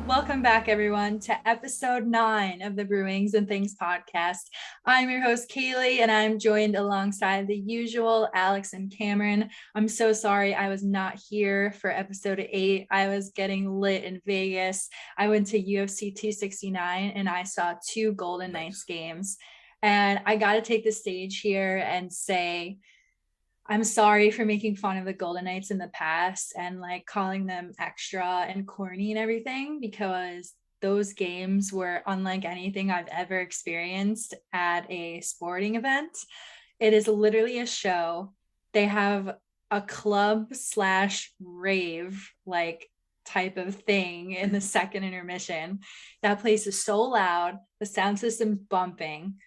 Welcome back, everyone, to episode 9 of the BruWings and Things podcast. I'm your host, Caylee, and I'm joined alongside the usual Alex and Cameron. I'm so sorry I was not here for episode 8. I was getting lit in Vegas. I went to UFC 269 and I saw 2 Golden Knights games. And I got to take the stage here and say, I'm sorry for making fun of the Golden Knights in the past and like calling them extra and corny and everything, because those games were unlike anything I've ever experienced at a sporting event. It is literally a show. They have a club slash rave like type of thing in the second intermission. That place is so loud. The sound system's bumping.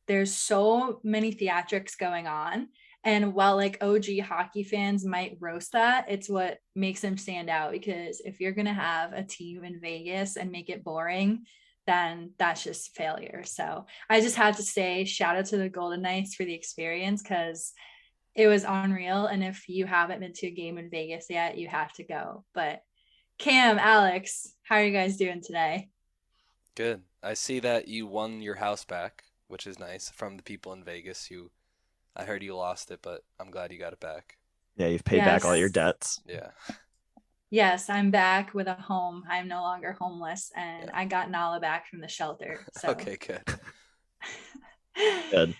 There's so many theatrics going on. And while like OG hockey fans might roast that, it's what makes them stand out, because if you're going to have a team in Vegas and make it boring, then that's just failure. So I just had to say shout out to the Golden Knights for the experience, because it was unreal. And if you haven't been to a game in Vegas yet, you have to go. But Cam, Alex, how are you guys doing today? Good. I see that you won your house back, which is nice, from the people in Vegas. I heard you lost it, but I'm glad you got it back. Yeah, you've paid back all your Yes. debts. Yeah. Yes, I'm back with a home. I'm no longer homeless, and Yeah. I got Nala back from the shelter. So Okay, good. Good.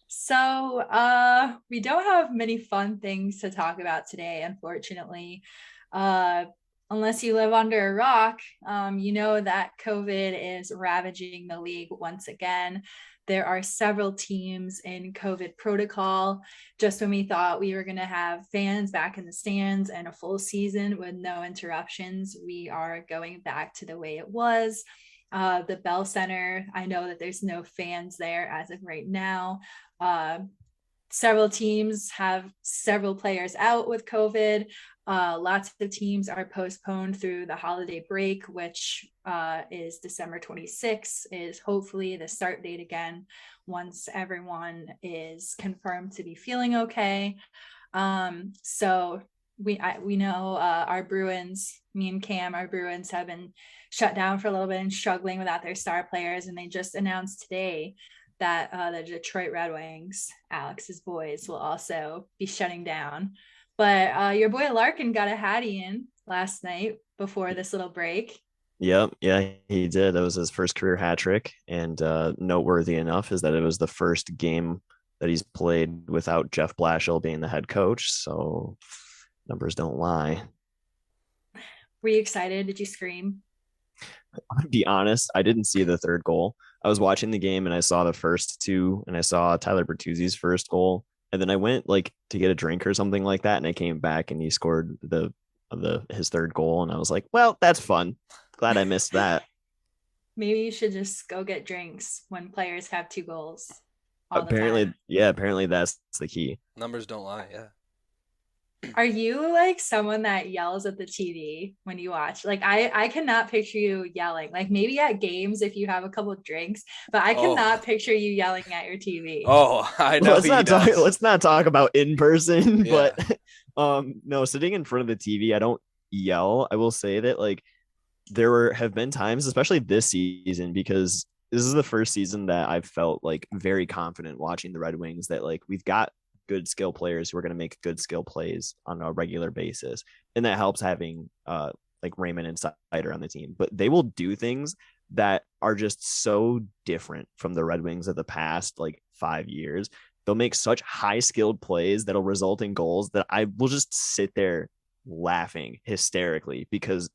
So, we don't have many fun things to talk about today, unfortunately. Uh, unless you live under a rock, you know that COVID is ravaging the league once again. There are several teams in COVID protocol. Just when we thought we were going to have fans back in the stands and a full season with no interruptions, we are going back to the way it was. The Bell Center, I know that there's no fans there as of right now. Uh, Several teams have several players out with COVID. Lots of teams are postponed through the holiday break, which is December 26th, is hopefully the start date again once everyone is confirmed to be feeling okay. So we know our Bruins, me and Cam, our Bruins have been shut down for a little bit and struggling without their star players, and they just announced today that the Detroit Red Wings, Alex's boys, will also be shutting down. But your boy Larkin got a hattie in last night before this little break. Yep. Yeah, he did. That was his first career hat trick. And noteworthy enough is that it was the first game that he's played without Jeff Blashill being the head coach. So numbers don't lie. Were you excited? Did you scream? I'll be honest, I didn't see the third goal. I was watching the game and I saw the first two, and I saw Tyler Bertuzzi's first goal. And then I went like to get a drink or something like that, and I came back and he scored the his third goal, and I was like, well, that's fun. Glad I missed that. Maybe you should just go get drinks when players have 2 goals all the Apparently, time. yeah, apparently that's the key. Numbers don't lie. Yeah. Are you like someone that yells at the TV when you watch? Like I cannot picture you yelling. Like maybe at games if you have a couple of drinks, but I Oh. cannot picture you yelling at your TV. Oh, I know let's he not talk does. let's not talk about in person. Yeah. But no, sitting in front of the TV, I don't yell. I will say that like have been times, especially this season, because this is the first season that I've felt like very confident watching the Red Wings, that like we've got good skill players who are going to make good skill plays on a regular basis, and that helps having like Raymond and Sider on the team. But they will do things that are just so different from the Red Wings of the past like 5 years. They'll make such high skilled plays that'll result in goals that I will just sit there laughing hysterically, because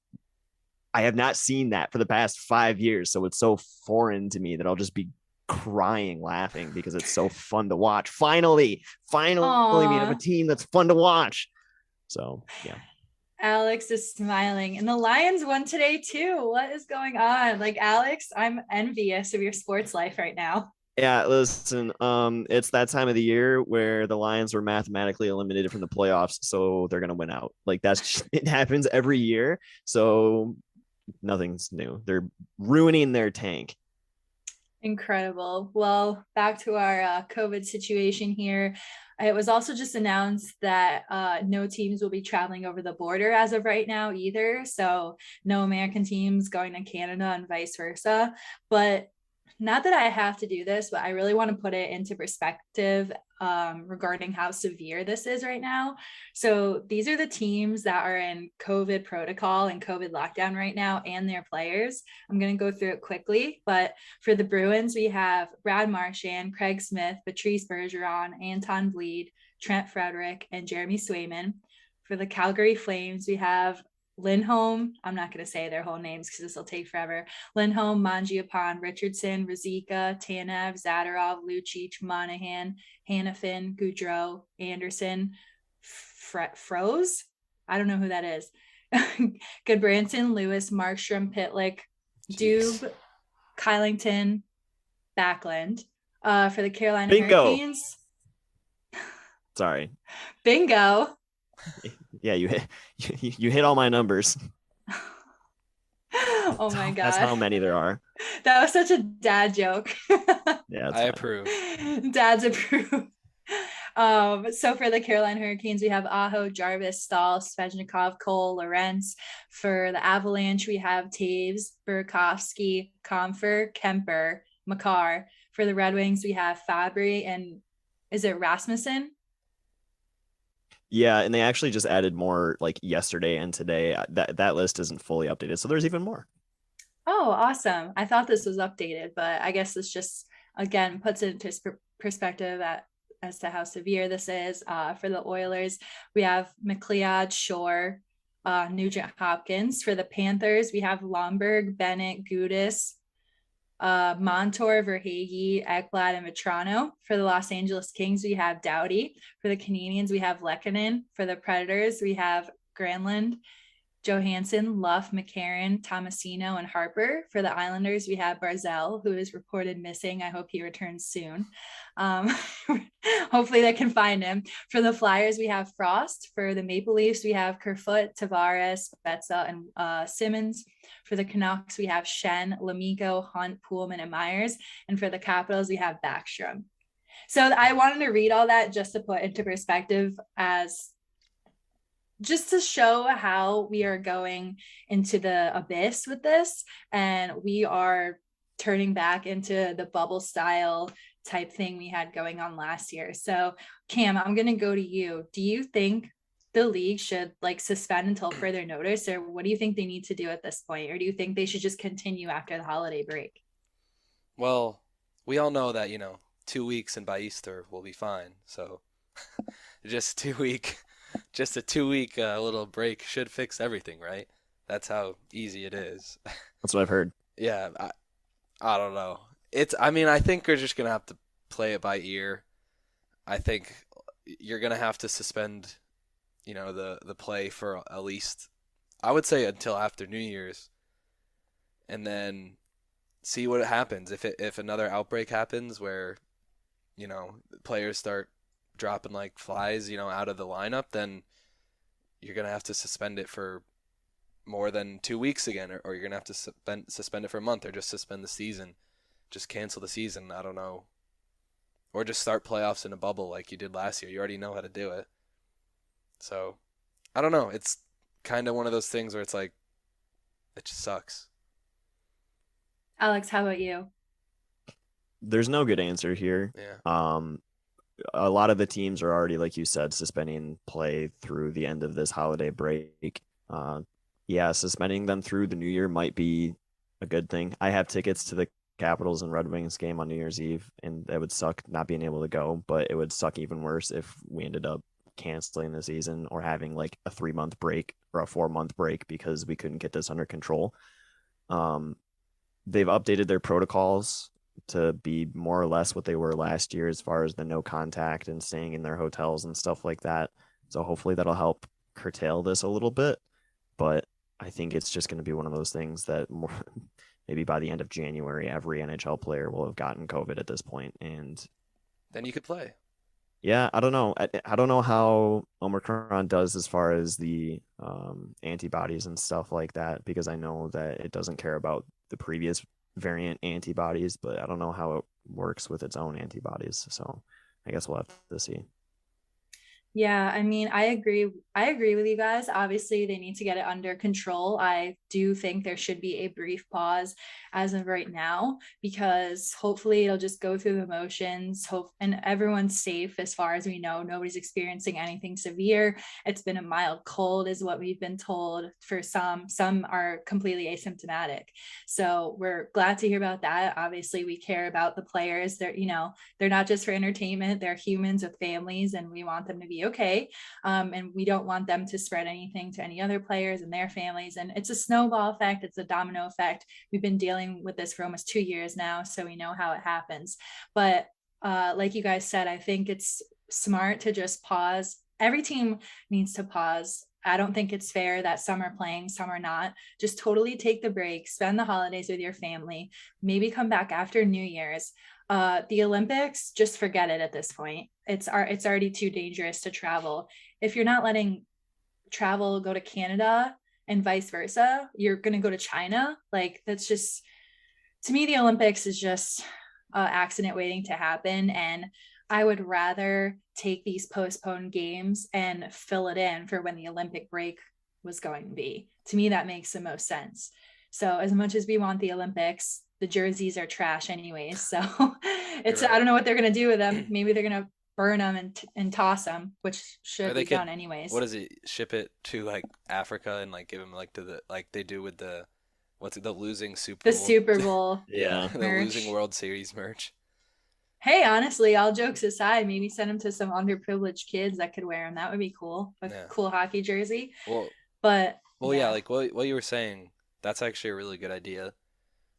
I have not seen that for the past 5 years. So it's so foreign to me that I'll just be crying laughing because it's so fun to watch. Finally, we have a Aw, team that's fun to watch. So yeah. Alex is smiling. And the Lions won today too. What is going on? Like Alex, I'm envious of your sports life right now. Yeah, listen, it's that time of the year where the Lions were mathematically eliminated from the playoffs, so they're gonna win out. Like it happens every year. So nothing's new. They're ruining their tank. Incredible. Well, back to our COVID situation here. It was also just announced that no teams will be traveling over the border as of right now either. So no American teams going to Canada and vice versa. But not that I have to do this, but I really want to put it into perspective regarding how severe this is right now. So these are the teams that are in COVID protocol and COVID lockdown right now and their players. I'm going to go through it quickly, but for the Bruins, we have Brad Marchand, Craig Smith, Patrice Bergeron, Anton Bleed, Trent Frederick, and Jeremy Swayman. For the Calgary Flames, we have Lindholm, I'm not going to say their whole names because this will take forever. Lindholm, Mangiapane, Richardson, Ruzicka, Tanev, Zadorov, Lucic, Monahan, Hannafin, Goudreau, Anderson, Froze. I don't know who that is. Goodbranson, Lewis, Markstrom, Pitlick, Dube, Kylington, Backlund. For the Carolina Hurricanes. Sorry. Bingo. Yeah, you hit all my numbers. Oh my god. That's how many there are. That was such a dad joke. Yeah, I approve. Dads approve. So for the Carolina Hurricanes, we have Aho, Jarvis, Stahl, Svechnikov, Cole, Lorentz. For the Avalanche, we have Taves, Burakovsky, Comfer, Kemper, Makar. For the Red Wings, we have Fabry and is it Rasmussen? Yeah, and they actually just added more like yesterday and today. That list isn't fully updated, so there's even more. Oh, awesome. I thought this was updated, but I guess this just, again, puts it into perspective as to how severe this is. For the Oilers, we have McLeod, Shore, Nugent Hopkins. For the Panthers, we have Lomberg, Bennett, Gudis, Montour, Verhage, Ekblad, and Vetrano. For the Los Angeles Kings, we have Doughty. For the Canadiens, we have Lehkonen. For the Predators, we have Granlund, Johansson, Luff, McCarron, Tomasino, and Harper. For the Islanders, we have Barzell, who is reported missing. I hope he returns soon. Hopefully they can find him. For the Flyers, we have Frost. For the Maple Leafs, we have Kerfoot, Tavares, Betza, and Simmons. For the Canucks, we have Shen, Lamigo, Hunt, Poolman, and Myers. And for the Capitals, we have Backstrom. So I wanted to read all that just to put into perspective as just to show how we are going into the abyss with this. And we are turning back into the bubble style type thing we had going on last year. So Cam, I'm going to go to you. Do you think the league should like suspend until further notice, or what do you think they need to do at this point? Or do you think they should just continue after the holiday break? Well, we all know that, 2 weeks and by Easter we'll be fine. So just 2 week, just a 2 week little break should fix everything, right? That's how easy it is. That's what I've heard. Yeah, I don't know. I think we're just gonna have to play it by ear. I think you're gonna have to suspend, the play for at least, I would say until after New Year's, and then see what happens. If another outbreak happens where, players start dropping like flies, out of the lineup, then you're gonna have to suspend it for more than 2 weeks again, or you're gonna have to suspend it for a month, or just suspend the season. Just cancel the season. I don't know. Or just start playoffs in a bubble like you did last year. You already know how to do it. So, I don't know. It's kind of one of those things where it's like, it just sucks. Alex, how about you? There's no good answer here. Yeah. A lot of the teams are already, like you said, suspending play through the end of this holiday break. Yeah, suspending them through the new year might be a good thing. I have tickets to the Capitals and Red Wings game on New Year's Eve, and that would suck not being able to go, but it would suck even worse if we ended up canceling the season or having like a 3-month break or a 4-month break because we couldn't get this under control. They've updated their protocols to be more or less what they were last year as far as the no contact and staying in their hotels and stuff like that. So hopefully that'll help curtail this a little bit, but I think it's just going to be one of those things that maybe by the end of January, every NHL player will have gotten COVID at this point, and then you could play. Yeah, I don't know. I don't know how Omicron does as far as the antibodies and stuff like that, because I know that it doesn't care about the previous variant antibodies, but I don't know how it works with its own antibodies. So I guess we'll have to see. Yeah, I mean, I agree. I agree with you guys. Obviously, they need to get it under control. I do think there should be a brief pause as of right now, because hopefully it'll just go through the motions. And everyone's safe as far as we know. Nobody's experiencing anything severe. It's been a mild cold, is what we've been told for some. Some are completely asymptomatic. So we're glad to hear about that. Obviously, we care about the players. They're not just for entertainment. They're humans with families, and we want them to be okay. And we don't want them to spread anything to any other players and their families. And it's a snowball effect. It's a domino effect. We've been dealing with this for almost 2 years now, so we know how it happens. But like you guys said, I think it's smart to just pause. Every team needs to pause. I don't think it's fair that some are playing, some are not. Just totally take the break, spend the holidays with your family, maybe come back after New Year's. The Olympics, just forget it at this point. It's already too dangerous to travel. If you're not letting travel go to Canada and vice versa, you're going to go to China. Like, that's just, to me, the Olympics is just an accident waiting to happen. And I would rather take these postponed games and fill it in for when the Olympic break was going to be. To me, that makes the most sense. So as much as we want the Olympics, the jerseys are trash anyways. So it's, right. I don't know what they're going to do with them. Maybe they're going to burn them and toss them, which should be done anyways. What is it? Ship it to like Africa and like give them like to the, like they do with the, the losing Super Bowl. The Super Bowl. Yeah. The losing World Series merch. Hey, honestly, all jokes aside, maybe send them to some underprivileged kids that could wear them. That would be cool. A cool hockey jersey. Yeah, like what you were saying, that's actually a really good idea.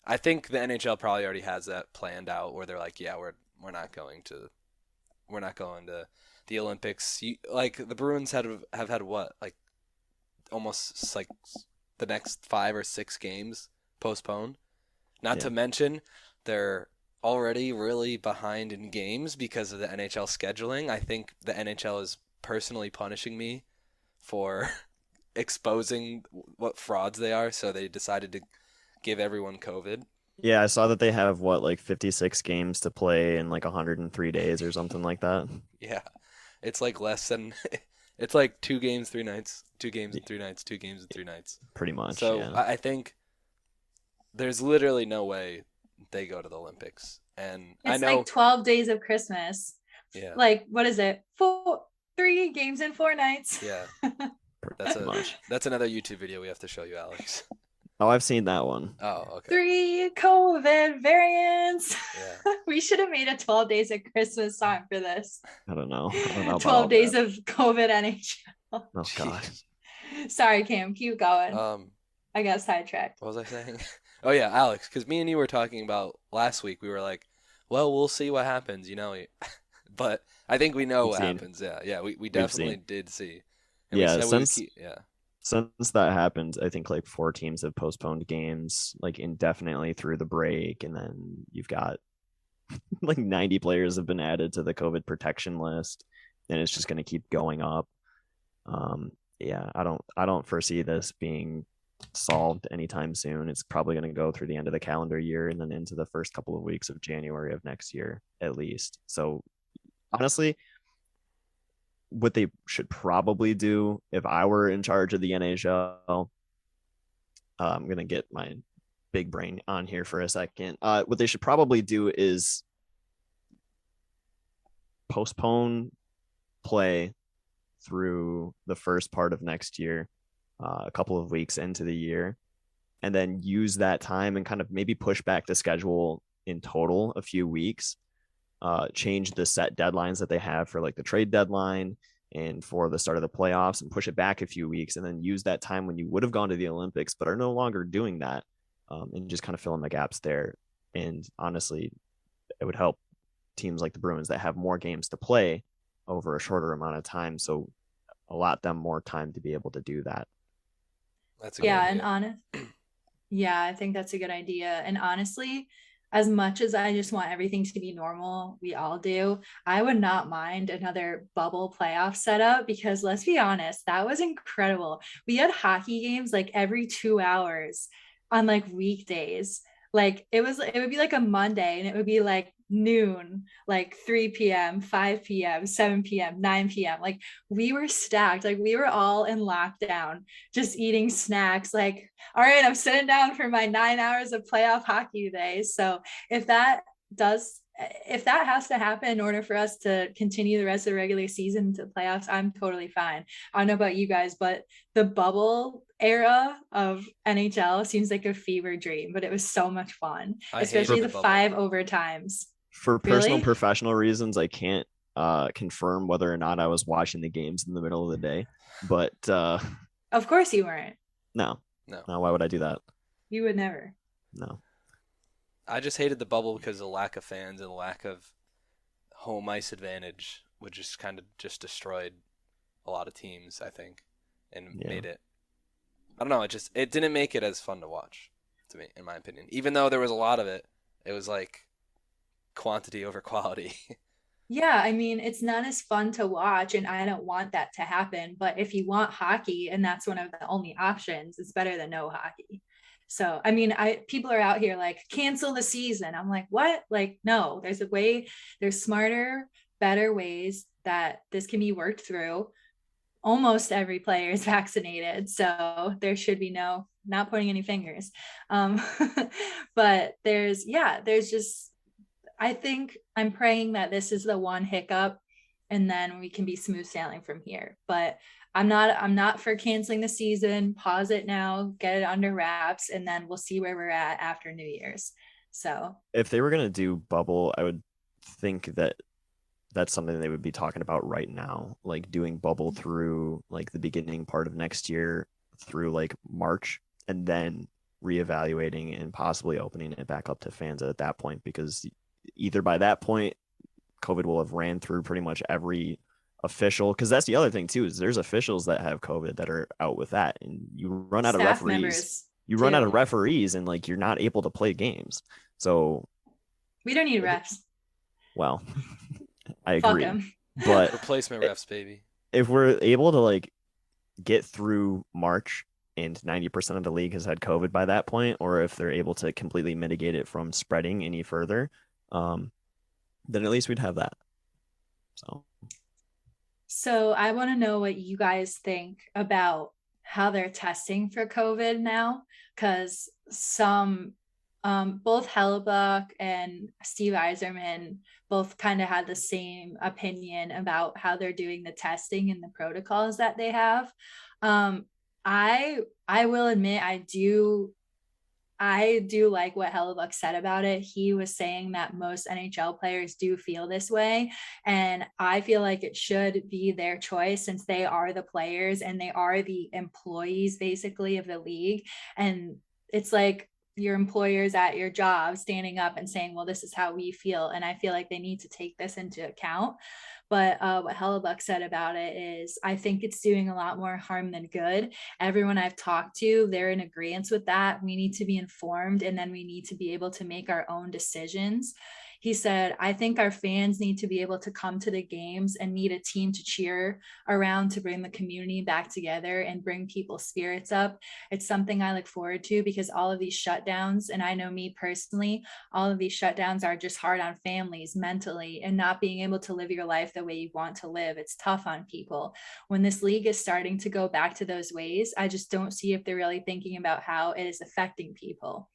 I think the NHL probably already has that planned out where they're like, yeah, we're not going to the Olympics. Like the Bruins have had what, like almost like the next 5 or 6 games postponed. Not to mention they're already really behind in games because of the NHL scheduling. I think the NHL is personally punishing me for exposing what frauds they are, so they decided to give everyone COVID. Yeah, I saw that they have like 56 games to play in like 103 days or something like that. Yeah. It's like less than it's like 2 games, 3 nights, 2 games and 3 nights, 2 games and 3 nights. Pretty much. So yeah. I think there's literally no way they go to the Olympics. And it's I know like 12 days of Christmas. Yeah. Like, what is it? 3 games and 4 nights. Yeah. That's another YouTube video we have to show you, Alex. Oh, I've seen that one. Oh, okay. 3 COVID variants. Yeah. We should have made a 12 days of Christmas song for this. I don't know 12 days of COVID NHL. Oh God. Sorry, Cam. Keep going. I got sidetracked. What was I saying? Oh yeah, Alex, because me and you were talking about last week. We were like, well, we'll see what happens, but I think we know what happens. Yeah, we definitely did see. And since that happened, I think like 4 teams have postponed games like indefinitely through the break, and then you've got like 90 players have been added to the COVID protection list, and it's just going to keep going up. Yeah, I don't foresee this being solved anytime soon. It's probably going to go through the end of the calendar year and then into the first couple of weeks of January of next year at least. So honestly, what they should probably do, if I were in charge of the NHL, I'm going to get my big brain on here for a second. What they should probably do is postpone play through the first part of next year, a couple of weeks into the year, and then use that time and kind of maybe push back the schedule in total a few weeks, change the set deadlines that they have for like the trade deadline and for the start of the playoffs, and push it back a few weeks, and then use that time when you would have gone to the Olympics but are no longer doing that, and just kind of fill in the gaps there. And honestly, it would help teams like the Bruins that have more games to play over a shorter amount of time, so allot them more time to be able to do that. That's a good idea. Yeah, I think that's a good idea. And honestly, as much as I just want everything to be normal, we all do, I would not mind another bubble playoff setup, because let's be honest, that was incredible. We had hockey games like every 2 hours on like weekdays. Like it would be like a Monday and it would be like noon, like 3 p.m., 5 p.m., 7 p.m., 9 p.m. Like we were stacked. Like we were all in lockdown, just eating snacks. Like, all right, I'm sitting down for my 9 hours of playoff hockey today. So if that has to happen in order for us to continue the rest of the regular season to playoffs, I'm totally fine. I don't know about you guys, but the bubble era of NHL seems like a fever dream, but it was so much fun, especially the 5 overtimes. For personal and professional reasons, I can't confirm whether or not I was watching the games in the middle of the day, but of course you weren't. No. Why would I do that? You would never. No. I just hated the bubble because of the lack of fans and the lack of home ice advantage, which just kind of just destroyed a lot of teams, I think, and made it. I don't know. It didn't make it as fun to watch, to me, in my opinion. Even though there was a lot of it, it was like quantity over quality. Yeah, I mean, it's not as fun to watch, and I don't want that to happen. But if you want hockey, and that's one of the only options, it's better than no hockey. So, I mean, people are out here like, cancel the season. I'm like, what? Like, no, there's smarter, better ways that this can be worked through. Almost every player is vaccinated, so there should be not pointing any fingers. But there's just, I think I'm praying that this is the one hiccup and then we can be smooth sailing from here. But I'm not for canceling the season. Pause it now, get it under wraps, and then we'll see where we're at after New Year's. So if they were going to do bubble, I would think that that's something they would be talking about right now, like doing bubble through like the beginning part of next year through like March, and then reevaluating and possibly opening it back up to fans at that point, because either by that point COVID will have ran through pretty much every official, because that's the other thing too, is there's officials that have COVID that are out with that, and you run out of referees. You run out of referees, and like you're not able to play games. So we don't need refs. Well, I agree. But replacement refs, baby. If we're able to like get through March and 90% of the league has had COVID by that point, or if they're able to completely mitigate it from spreading any further, then at least we'd have that. So I want to know what you guys think about how they're testing for COVID now, because both Hellebuck and Steve Yzerman both kind of had the same opinion about how they're doing the testing and the protocols that they have. I will admit I do like what Hellebuck said about it. He was saying that most NHL players do feel this way, and I feel like it should be their choice, since they are the players and they are the employees basically of the league. And it's like your employers at your job standing up and saying, well, this is how we feel. And I feel like they need to take this into account. But what Hellebuck said about it is, I think it's doing a lot more harm than good. Everyone I've talked to, they're in agreement with that. We need to be informed, and then we need to be able to make our own decisions. He said, I think our fans need to be able to come to the games and need a team to cheer around to bring the community back together and bring people's spirits up. It's something I look forward to, because all of these shutdowns, and I know me personally, all of these shutdowns are just hard on families mentally, and not being able to live your life the way you want to live. It's tough on people. When this league is starting to go back to those ways, I just don't see if they're really thinking about how it is affecting people.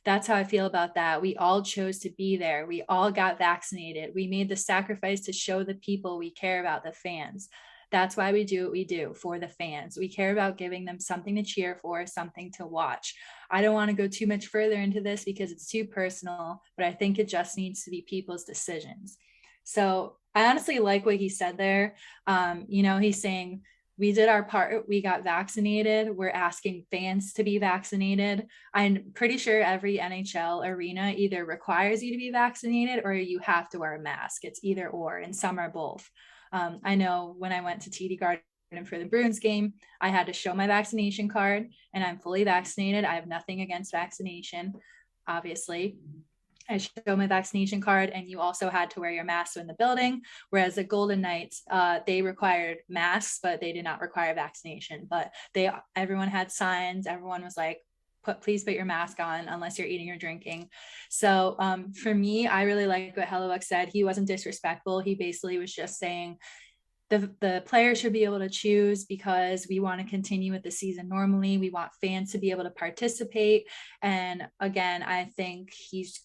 That's how I feel about that. We all chose to be there. We all got vaccinated. We made the sacrifice to show the people we care about, the fans. That's why we do what we do, for the fans. We care about giving them something to cheer for, something to watch. I don't want to go too much further into this because it's too personal, but I think it just needs to be people's decisions. So I honestly like what he said there. He's saying, we did our part. We got vaccinated. We're asking fans to be vaccinated. I'm pretty sure every NHL arena either requires you to be vaccinated or you have to wear a mask. It's either or, and some are both. I know when I went to TD Garden for the Bruins game, I had to show my vaccination card, and I'm fully vaccinated. I have nothing against vaccination, obviously. I show my vaccination card, and you also had to wear your mask in the building. Whereas the Golden Knights, they required masks, but they did not require vaccination. But everyone had signs. Everyone was like, please put your mask on unless you're eating or drinking. So for me, I really like what Hellebuck said. He wasn't disrespectful. He basically was just saying the players should be able to choose because we want to continue with the season normally. We want fans to be able to participate. And again, I think he's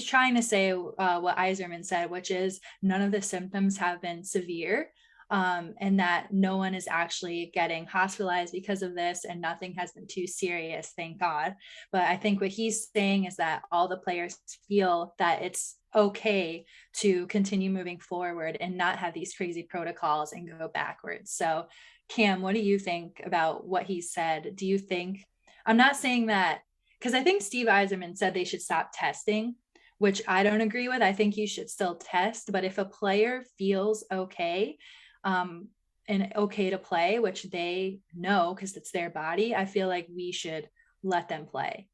trying to say what Yzerman said, which is none of the symptoms have been severe, and that no one is actually getting hospitalized because of this, and nothing has been too serious, thank God. But I think what he's saying is that all the players feel that it's okay to continue moving forward and not have these crazy protocols and go backwards. So Cam, what do you think about what he said? Do you think, I'm not saying that, because I think Steve Yzerman said they should stop testing, which I don't agree with. I think you should still test, but if a player feels okay, and okay to play, which they know because it's their body, I feel like we should let them play.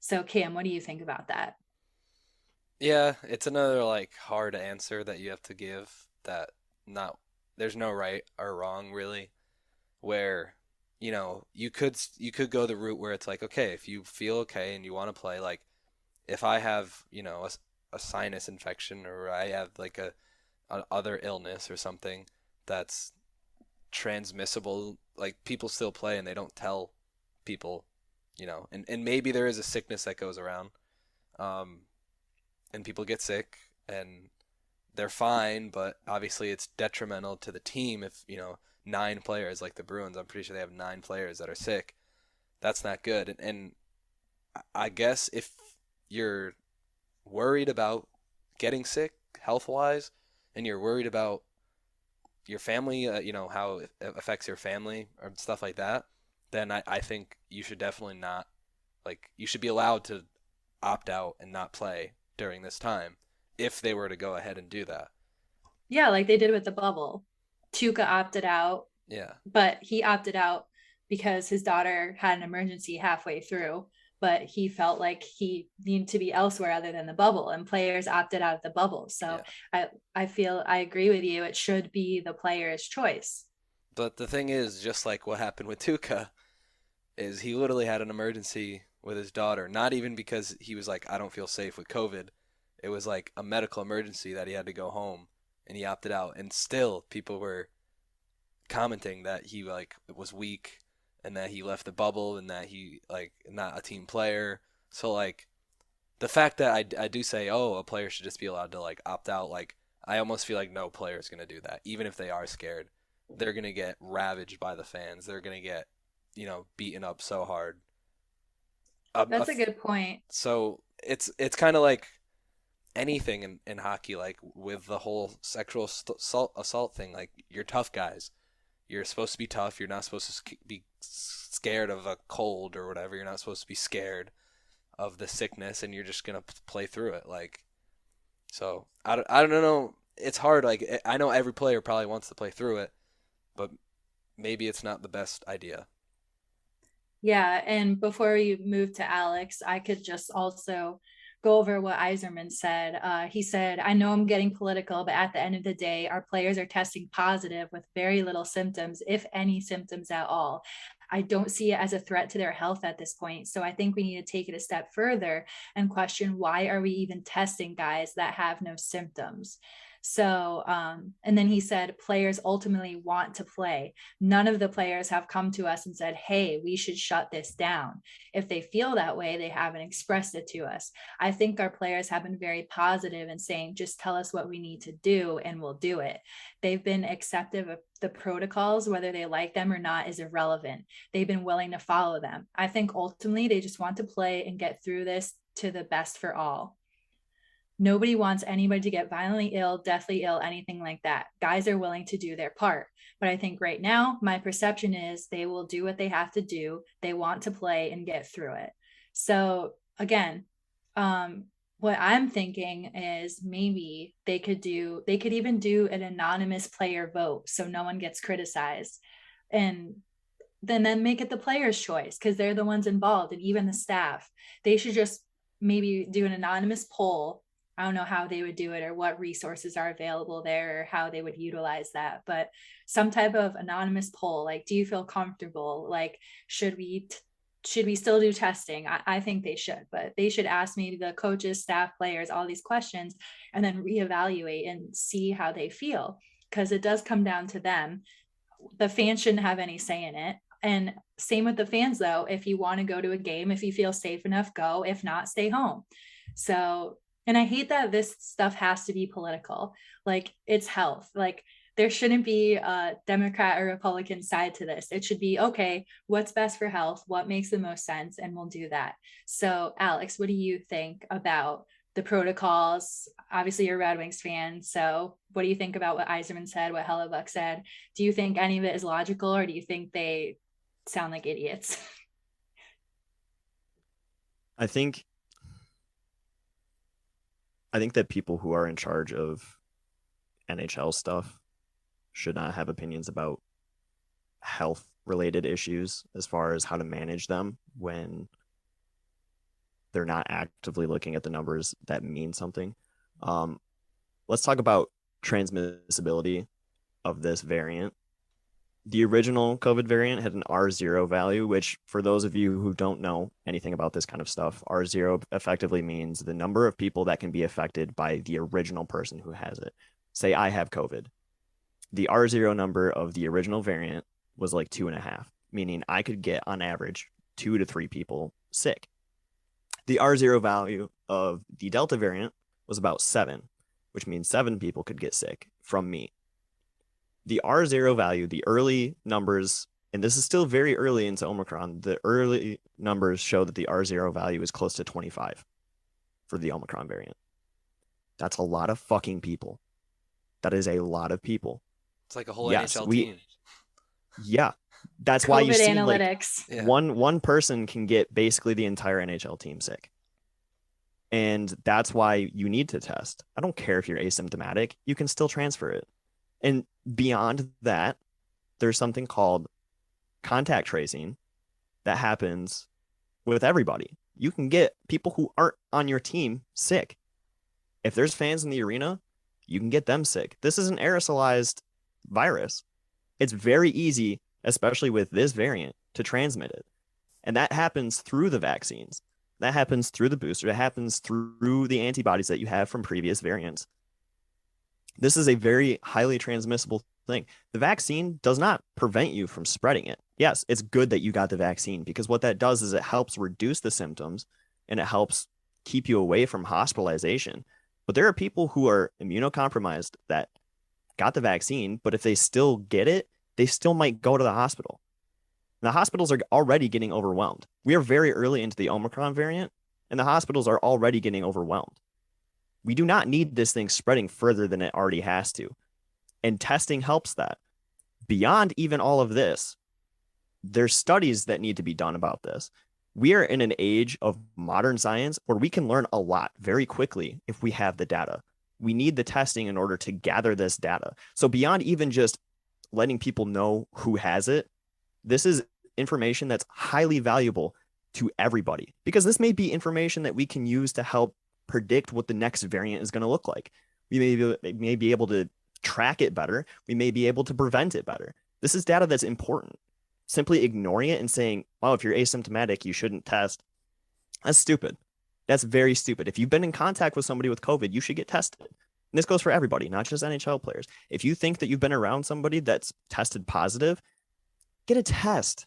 So Cam, what do you think about that? Yeah, it's another like hard answer that you have to give that not there's no right or wrong really, where you could go the route where it's like, okay, if you feel okay and you want to play, like if I have, a sinus infection, or I have like a other illness or something that's transmissible, like people still play and they don't tell people, and maybe there is a sickness that goes around, um, and people get sick and they're fine, but obviously it's detrimental to the team if, 9 players like the Bruins, I'm pretty sure they have 9 players that are sick. That's not good. And I guess if you're worried about getting sick health wise, and you're worried about your family, how it affects your family or stuff like that, then I think you should definitely not, like, you should be allowed to opt out and not play during this time if they were to go ahead and do that. Yeah, like they did with the bubble. Tuukka opted out. Yeah. But he opted out because his daughter had an emergency halfway through, but he felt like he needed to be elsewhere other than the bubble, and players opted out of the bubble. So yeah. I feel I agree with you. It should be the player's choice. But the thing is, just like what happened with Tuukka, is he literally had an emergency with his daughter, not even because he was like, I don't feel safe with COVID. It was like a medical emergency that he had to go home, and he opted out. And still people were commenting that he like was weak and that he left the bubble and that he like not a team player. So like the fact that I do say, oh, a player should just be allowed to like opt out, like I almost feel like no player is going to do that. Even if they are scared, they're going to get ravaged by the fans. They're going to get, beaten up so hard. That's a good point. So it's kind of like anything in hockey, like with the whole sexual assault thing. Like, you're tough guys. You're supposed to be tough. You're not supposed to be scared of a cold or whatever. You're not supposed to be scared of the sickness, and you're just gonna play through it. Like, so I don't know. It's hard. Like, I know every player probably wants to play through it, but maybe it's not the best idea. Yeah, and before you move to Alex, I could just also go over what Yzerman said. He said, I know I'm getting political, but at the end of the day, our players are testing positive with very little symptoms, if any symptoms at all. I don't see it as a threat to their health at this point. So I think we need to take it a step further and question, why are we even testing guys that have no symptoms? So, and then he said, players ultimately want to play. None of the players have come to us and said, hey, we should shut this down. If they feel that way, they haven't expressed it to us. I think our players have been very positive in saying, just tell us what we need to do and we'll do it. They've been acceptive of the protocols, whether they like them or not is irrelevant. They've been willing to follow them. I think ultimately they just want to play and get through this to the best for all. Nobody wants anybody to get violently ill, deathly ill, anything like that. Guys are willing to do their part. But I think right now, my perception is they will do what they have to do. They want to play and get through it. So again, what I'm thinking is maybe they could even do an anonymous player vote so no one gets criticized. And then make it the player's choice because they're the ones involved, and even the staff. They should just maybe do an anonymous poll. I don't know how they would do it or what resources are available there or how they would utilize that, but some type of anonymous poll. Like, do you feel comfortable? Like, should we should we still do testing? I think they should, but they should ask me, the coaches, staff, players, all these questions, and then reevaluate and see how they feel, because it does come down to them. The fans shouldn't have any say in it. And same with the fans, though. If you want to go to a game, if you feel safe enough, go. If not, stay home. So, and I hate that this stuff has to be political. Like, it's health. Like, there shouldn't be a Democrat or Republican side to this. It should be, okay, what's best for health? What makes the most sense? And we'll do that. So, Alex, what do you think about the protocols? Obviously, you're a Red Wings fan. So what do you think about what Yzerman said, what Hellebuck said? Do you think any of it is logical, or do you think they sound like idiots? I think that people who are in charge of NHL stuff should not have opinions about health related issues as far as how to manage them when they're not actively looking at the numbers that mean something. Let's talk about transmissibility of this variant. The original COVID variant had an R0 value, which, for those of you who don't know anything about this kind of stuff, R0 effectively means the number of people that can be affected by the original person who has it. Say I have COVID. The R0 number of the original variant was like 2.5, meaning I could get on average 2 to 3 people sick. The R0 value of the Delta variant was about 7, which means 7 people could get sick from me. The R0 value, the early numbers, and this is still very early into Omicron, the early numbers show that the R0 value is close to 25 for the Omicron variant. That's a lot of fucking people. That is a lot of people. It's like a whole NHL team. Yeah. That's COVID why you see analytics. Like, one person can get basically the entire NHL team sick. And that's why you need to test. I don't care if you're asymptomatic, you can still transfer it. And beyond that, there's something called contact tracing that happens with everybody. You can get people who aren't on your team sick. If there's fans in the arena, you can get them sick. This is an aerosolized virus. It's very easy, especially with this variant, to transmit it. And that happens through the vaccines. That happens through the booster. It happens through the antibodies that you have from previous variants. This is a very highly transmissible thing. The vaccine does not prevent you from spreading it. Yes, it's good that you got the vaccine, because what that does is it helps reduce the symptoms and it helps keep you away from hospitalization. But there are people who are immunocompromised that got the vaccine, but if they still get it, they still might go to the hospital. And the hospitals are already getting overwhelmed. We are very early into the Omicron variant, and the hospitals are already getting overwhelmed. We do not need this thing spreading further than it already has to. And testing helps that. Beyond even all of this, there's studies that need to be done about this. We are in an age of modern science where we can learn a lot very quickly if we have the data. We need the testing in order to gather this data. So beyond even just letting people know who has it, this is information that's highly valuable to everybody, because this may be information that we can use to help predict what the next variant is going to look like. We may be able to track it better. We may be able to prevent it better. This is data that's important. Simply ignoring it and saying, well, if you're asymptomatic, you shouldn't test. That's stupid. That's very stupid. If you've been in contact with somebody with COVID, you should get tested. And this goes for everybody, not just NHL players. If you think that you've been around somebody that's tested positive, get a test.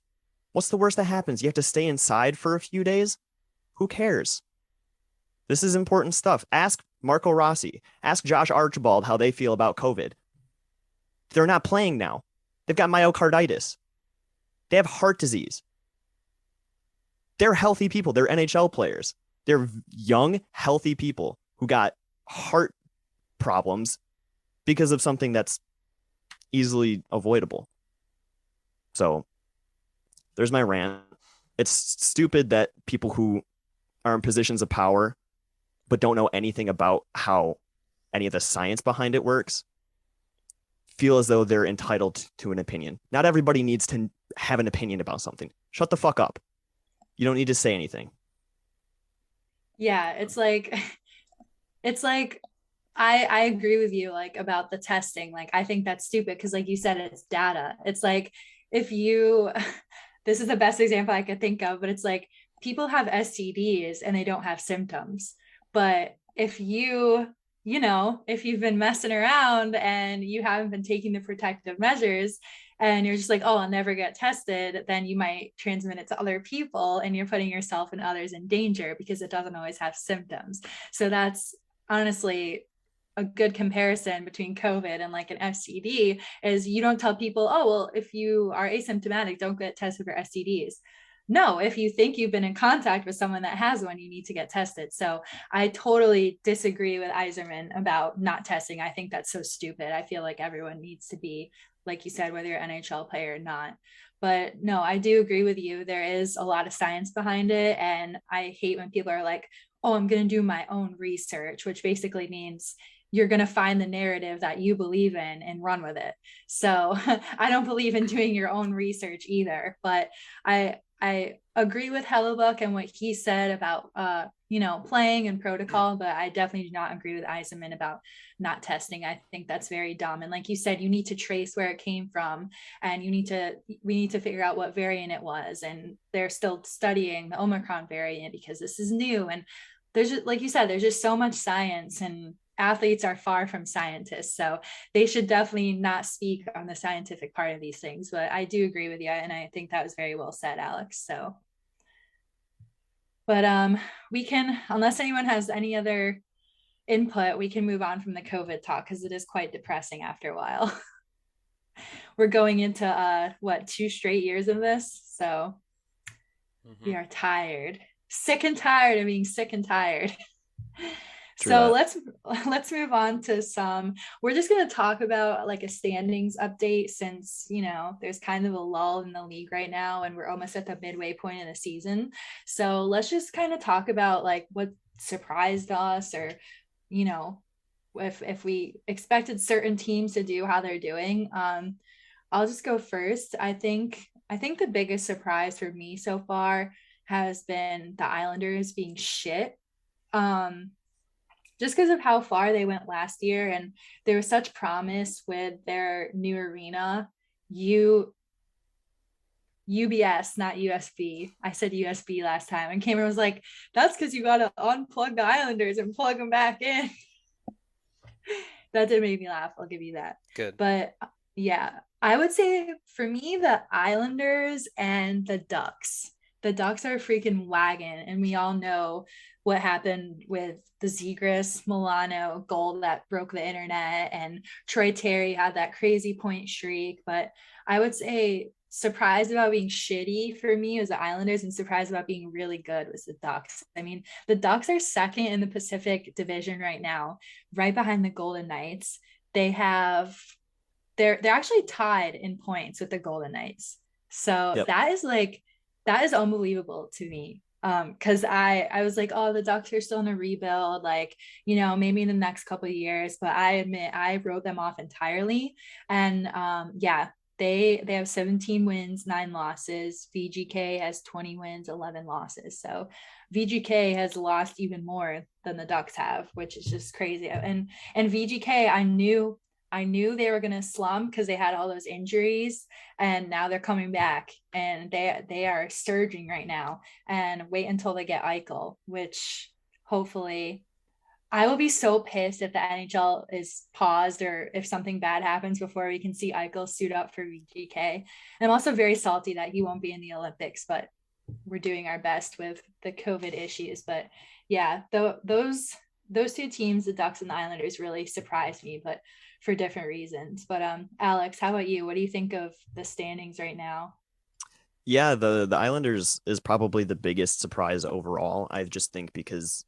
What's the worst that happens? You have to stay inside for a few days? Who cares? This is important stuff. Ask Marco Rossi. Ask Josh Archibald how they feel about COVID. They're not playing now. They've got myocarditis. They have heart disease. They're healthy people. They're NHL players. They're young, healthy people who got heart problems because of something that's easily avoidable. So there's my rant. It's stupid that people who are in positions of power but don't know anything about how any of the science behind it works feel as though they're entitled to an opinion. Not everybody needs to have an opinion about something. Shut the fuck up. You don't need to say anything. Yeah, it's like I agree with you, like, about the testing. Like, I think that's stupid because, like you said, it's data. It's like, if you this is the best example I could think of, but it's like people have STDs and they don't have symptoms. But if if you've been messing around and you haven't been taking the protective measures and you're just like, oh, I'll never get tested, then you might transmit it to other people and you're putting yourself and others in danger because it doesn't always have symptoms. So that's honestly a good comparison between COVID and like an STD is you don't tell people, oh, well, if you are asymptomatic, don't get tested for STDs. No, if you think you've been in contact with someone that has one, you need to get tested. So I totally disagree with Yzerman about not testing. I think that's so stupid. I feel like everyone needs to be, like you said, whether you're an NHL player or not. But no, I do agree with you. There is a lot of science behind it. And I hate when people are like, oh, I'm going to do my own research, which basically means you're going to find the narrative that you believe in and run with it. So I don't believe in doing your own research either, but I agree with Hellebuck and what he said about, playing and protocol, but I definitely do not agree with Yzerman about not testing. I think that's very dumb. And like you said, you need to trace where it came from and we need to figure out what variant it was. And they're still studying the Omicron variant because this is new. And there's just, like you said, there's just so much science and athletes are far from scientists. So they should definitely not speak on the scientific part of these things, but I do agree with you. And I think that was very well said, Alex. So, but we can, unless anyone has any other input, we can move on from the COVID talk because it is quite depressing after a while. We're going into 2 straight years of this. So we are tired, sick and tired of being sick and tired. So let's move on to we're just going to talk about like a standings update since, there's kind of a lull in the league right now and we're almost at the midway point of the season. So let's just kind of talk about like what surprised us or, if we expected certain teams to do how they're doing. I'll just go first. I think the biggest surprise for me so far has been the Islanders being shit. Just because of how far they went last year and there was such promise with their new arena. UBS, not USB. I said USB last time and Cameron was like, that's because you got to unplug the Islanders and plug them back in. That did make me laugh. I'll give you that. Good. But yeah, I would say for me, the Islanders and the Ducks. The Ducks are a freaking wagon and we all know what happened with the Zegras Milano goal that broke the internet and Troy Terry had that crazy point streak. But I would say surprised about being shitty for me was the Islanders and surprised about being really good was the Ducks. I mean, the Ducks are second in the Pacific Division right now, right behind the Golden Knights. They're actually tied in points with the Golden Knights. So that is unbelievable to me. Because I was like, oh, the Ducks are still in a rebuild, like, maybe in the next couple of years, but I admit I wrote them off entirely. And they have 17 wins, 9 losses. VGK has 20 wins, 11 losses. So VGK has lost even more than the Ducks have, which is just crazy. And VGK, I knew they were going to slump because they had all those injuries and now they're coming back and they are surging right now and wait until they get Eichel, which hopefully I will be so pissed if the NHL is paused or if something bad happens before we can see Eichel suit up for VGK. And I'm also very salty that he won't be in the Olympics, but we're doing our best with the COVID issues. But yeah, those 2 teams, the Ducks and the Islanders, really surprised me, but for different reasons. But Alex, how about you? What do you think of the standings right now? Yeah, the Islanders is probably the biggest surprise overall. I just think because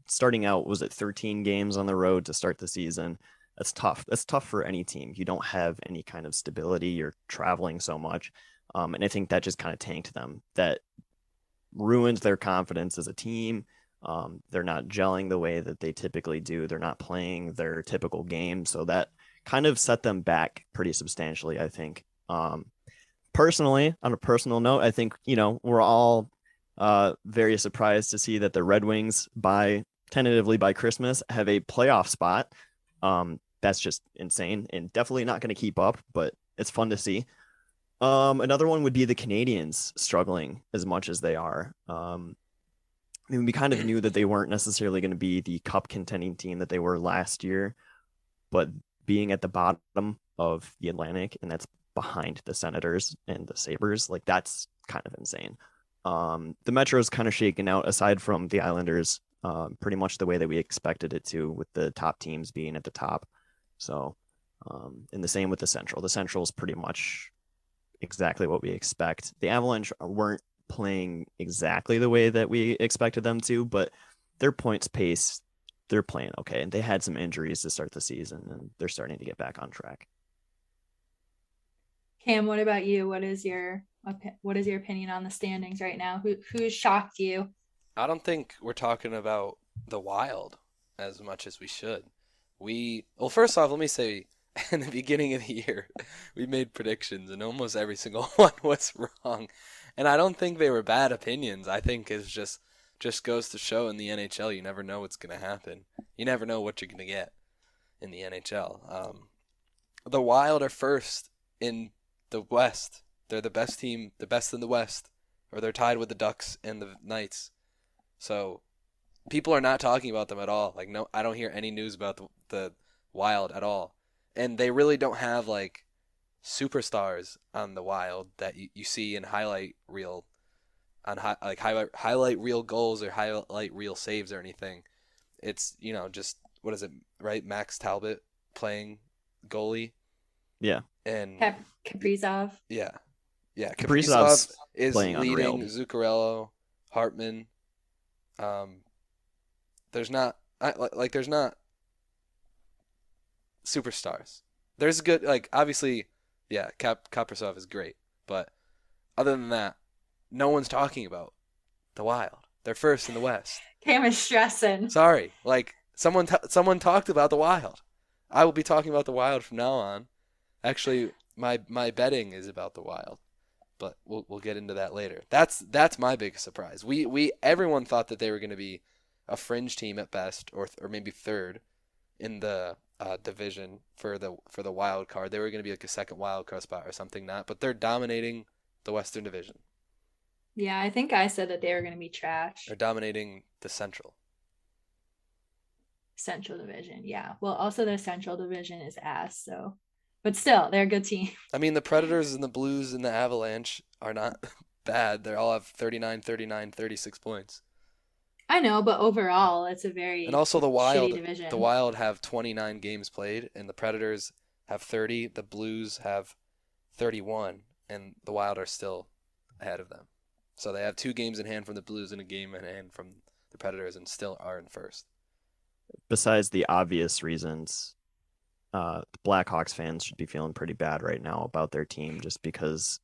starting out, was it 13 games on the road to start the season? That's tough. That's tough for any team. You don't have any kind of stability. You're traveling so much. And I think that just kind of tanked them. That ruined their confidence as a team. They're not gelling the way that they typically do. They're not playing their typical game. So that kind of set them back pretty substantially, I think. Personally, on a personal note, I think, we're all very surprised to see that the Red Wings tentatively by Christmas have a playoff spot. That's just insane and definitely not going to keep up, but it's fun to see. Another one would be the Canadians struggling as much as they are. I mean, we kind of knew that they weren't necessarily going to be the cup contending team that they were last year, but being at the bottom of the Atlantic, and that's behind the Senators and the Sabres, like that's kind of insane. The Metro's kind of shaken out aside from the Islanders, pretty much the way that we expected it to, with the top teams being at the top. So, and the same with the Central. The Central is pretty much exactly what we expect. The Avalanche weren't playing exactly the way that we expected them to, but their points pace, they're playing okay. And they had some injuries to start the season, and they're starting to get back on track. Cam, what about you? What is your opinion on the standings right now? Who shocked you? I don't think we're talking about the Wild as much as we should. Well, first off, let me say, in the beginning of the year, we made predictions, and almost every single one was wrong. And I don't think they were bad opinions. I think it's just goes to show in the NHL, you never know what's going to happen. You never know what you're going to get in the NHL. The Wild are first in the West. They're the best team, the best in the West, or they're tied with the Ducks and the Knights. So people are not talking about them at all. Like, no, I don't hear any news about the Wild at all. And they really don't have like superstars on the Wild that you see in highlight reel, on highlight reel goals or highlight reel saves or anything. It's, just, what is it, right? Max Talbot playing goalie. Yeah. And Kaprizov. Yeah. Kaprizov is leading unreal. Zuccarello, Hartman. There's not superstars. There's good, obviously, yeah, Kaprizov is great, but other than that, no one's talking about the Wild. They're first in the West. Cam is stressing. Sorry, someone talked about the Wild. I will be talking about the Wild from now on. Actually, my betting is about the Wild, but we'll get into that later. That's my biggest surprise. Everyone thought that they were going to be a fringe team at best, or maybe third in the division for the wild card. They were going to be like a second wild card spot or something, but they're dominating the Western Division. Yeah, I think I said that they were going to be trash. They're dominating the Central Division. Yeah. Well, also their Central Division is ass, so, but still, they're a good team. I mean, the Predators and the Blues and the Avalanche are not bad. They all have 39, 36 points. I know, but overall, it's a very and also the shitty division. The Wild have 29 games played, and the Predators have 30. The Blues have 31, and the Wild are still ahead of them. So they have 2 games in hand from the Blues and a game in hand from the Predators, and still are in first. Besides the obvious reasons, the Blackhawks fans should be feeling pretty bad right now about their team, just because,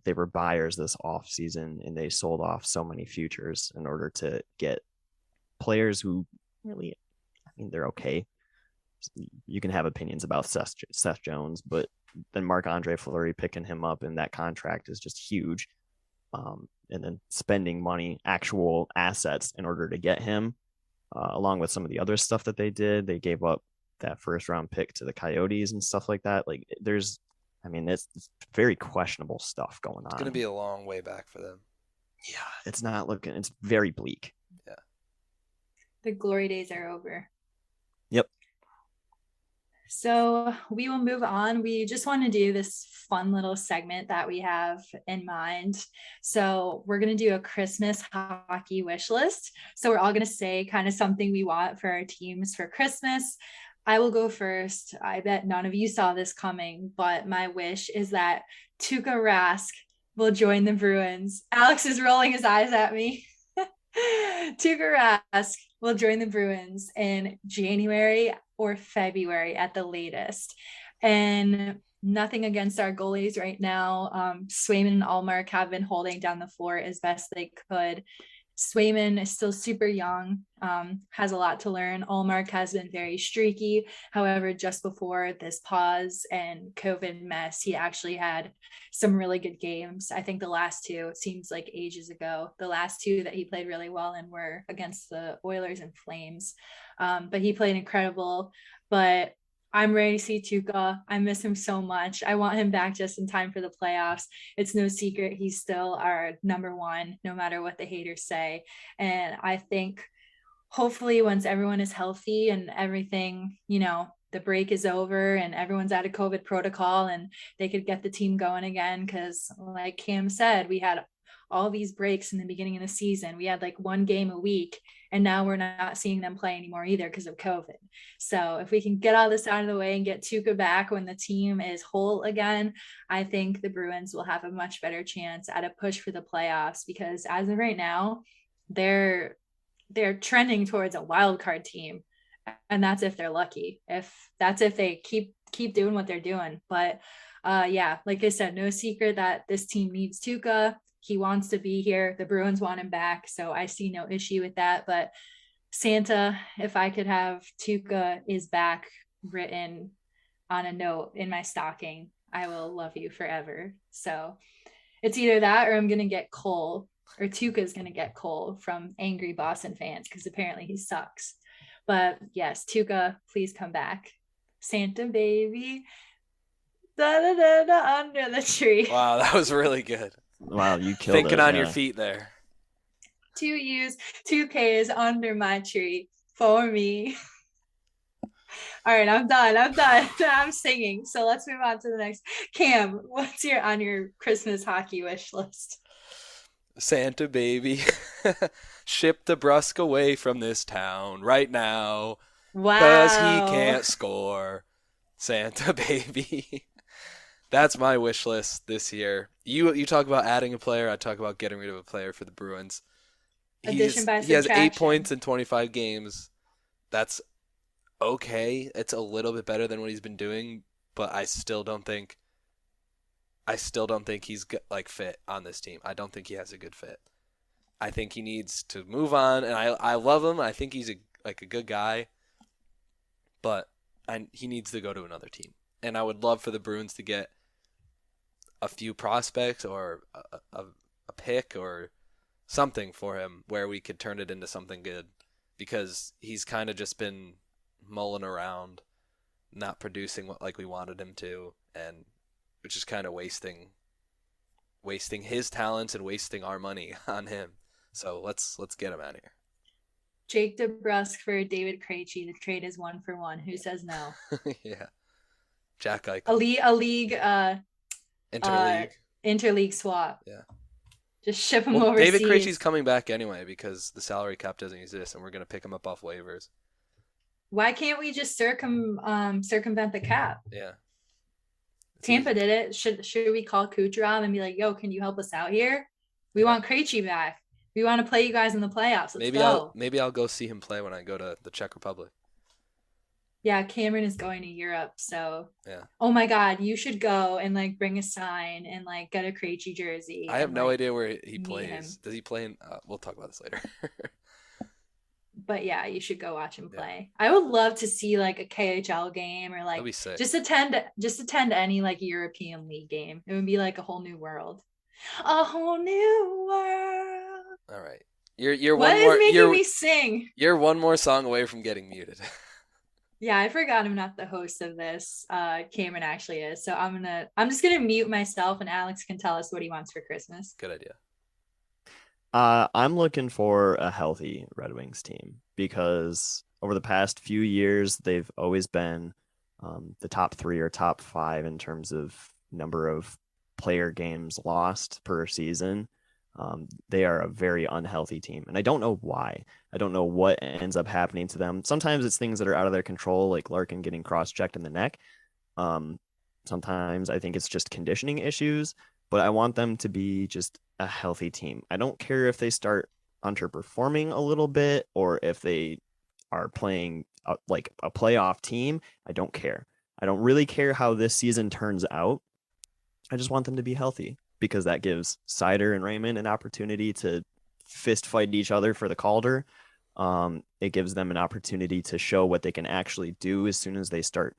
they were buyers this off season and they sold off so many futures in order to get players who really, they're okay. You can have opinions about Seth Jones, but then Marc-Andre Fleury picking him up, and that contract is just huge. And then spending money, actual assets in order to get him, along with some of the other stuff that they did. They gave up that first round pick to the Coyotes and stuff like that. It's very questionable stuff going on. It's going to be a long way back for them. Yeah, it's very bleak. Yeah. The glory days are over. Yep. So we will move on. We just want to do this fun little segment that we have in mind. So we're going to do a Christmas hockey wish list. So we're all going to say kind of something we want for our teams for Christmas. I will go first. I bet none of you saw this coming, but my wish is that Tuukka Rask will join the Bruins. Alex is rolling his eyes at me. Tuukka Rask will join the Bruins in January or February at the latest. And nothing against our goalies right now. Swayman and Ullmark have been holding down the fort as best they could. Swayman is still super young, has a lot to learn. Ullmark has been very streaky. However, just before this pause and COVID mess, he actually had some really good games. I think the last 2, it seems like ages ago, the last 2 that he played really well in were against the Oilers and Flames. But he played incredible. But I'm ready to see Tuukka. I miss him so much. I want him back just in time for the playoffs. It's no secret he's still our number one, no matter what the haters say. And I think hopefully once everyone is healthy and everything, the break is over and everyone's out of COVID protocol and they could get the team going again. Because like Cam said, we had all these breaks in the beginning of the season. We had like one game a week, and now we're not seeing them play anymore either because of COVID. So if we can get all this out of the way and get Tuukka back when the team is whole again, I think the Bruins will have a much better chance at a push for the playoffs, because as of right now, they're trending towards a wild card team, and that's if they're lucky. If they keep doing what they're doing. But yeah, like I said, no secret that this team needs Tuukka. He wants to be here. The Bruins want him back, so I see no issue with that. But Santa, if I could have Tuukka is back written on a note in my stocking, I will love you forever. So it's either that or I'm going to get Cole, or Tuukka's going to get Cole from angry Boston fans because apparently he sucks. But yes, Tuukka, please come back. Santa baby. Da, da, da, da, under the tree. Wow, that was really good. Wow, you killed it. Thinking on your feet there. 2 U's, 2 K's under my tree for me. All right, I'm done. I'm singing. So let's move on to the next. Cam, what's on your Christmas hockey wish list? Santa baby, ship the Brusque away from this town right now. Wow. Because he can't score. Santa baby. That's my wish list this year. You talk about adding a player, I talk about getting rid of a player for the Bruins. Addition by He has subtraction. 8 points in 25 games. That's okay. It's a little bit better than what he's been doing, but I still don't think he's like fit on this team. I don't think he has a good fit. I think he needs to move on, and I love him. I think he's a good guy, but he needs to go to another team. And I would love for the Bruins to get a few prospects or a pick or something for him where we could turn it into something good, because he's kind of just been mulling around, not producing what like we wanted him to, and which is kind of wasting his talents and wasting our money on him. So let's get him out of here. Jake DeBrusk for David Krejci. The trade is 1-for-1. Who says no? Yeah. Jack Eichel. A league interleague swap. Yeah. Just ship him overseas. David Krejci's coming back anyway because the salary cap doesn't exist, and we're going to pick him up off waivers. Why can't we just circumvent the cap? Yeah. Tampa did it. Should we call Kucherov and be like, yo, can you help us out here? We want Krejci back. We want to play you guys in the playoffs. Let's go. Maybe I'll go see him play when I go to the Czech Republic. Yeah, Cameron is going to Europe, so yeah. Oh my God, you should go and like bring a sign and like get a Krejci jersey. I have no idea where he plays. Him. Does he play in? We'll talk about this later. But yeah, you should go watch him play. I would love to see like a KHL game or like just attend any like European League game. It would be like a whole new world. A whole new world. All right, you're what one more. What is making me sing? You're one more song away from getting muted. Yeah, I forgot I'm not the host of this. Cameron actually is. So I'm just gonna mute myself and Alex can tell us what he wants for Christmas. Good idea. I'm looking for a healthy Red Wings team, because over the past few years, they've always been the top 3 or top 5 in terms of number of player games lost per season. They are a very unhealthy team, and I don't know why. I don't know what ends up happening to them. Sometimes it's things that are out of their control, like Larkin getting cross-checked in the neck. Sometimes I think it's just conditioning issues, but I want them to be just a healthy team. I don't care if they start underperforming a little bit or if they are playing like a playoff team. I don't care. I don't really care how this season turns out. I just want them to be healthy, because that gives Seider and Raymond an opportunity to fist fight each other for the Calder. It gives them an opportunity to show what they can actually do as soon as they start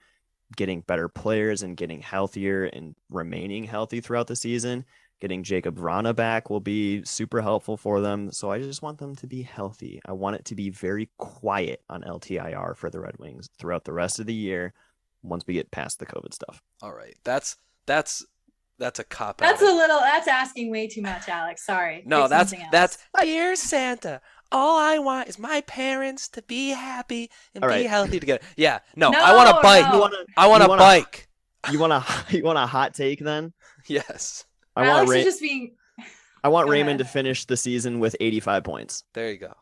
getting better players and getting healthier and remaining healthy throughout the season. Getting Jacob Vrana back will be super helpful for them. So I just want them to be healthy. I want it to be very quiet on LTIR for the Red Wings throughout the rest of the year. once we get past the COVID stuff. All right. That's a cop That's out. that's asking way too much, Alex. Sorry. No, Pick something else. that's Dear Santa, all I want is my parents to be happy and All be right. healthy together. Yeah. No, No, I want a bike. no. I want a bike. You want a hot take then? Yes. Alex is just being. I want Go Raymond ahead. to finish the season with 85 points. There you go.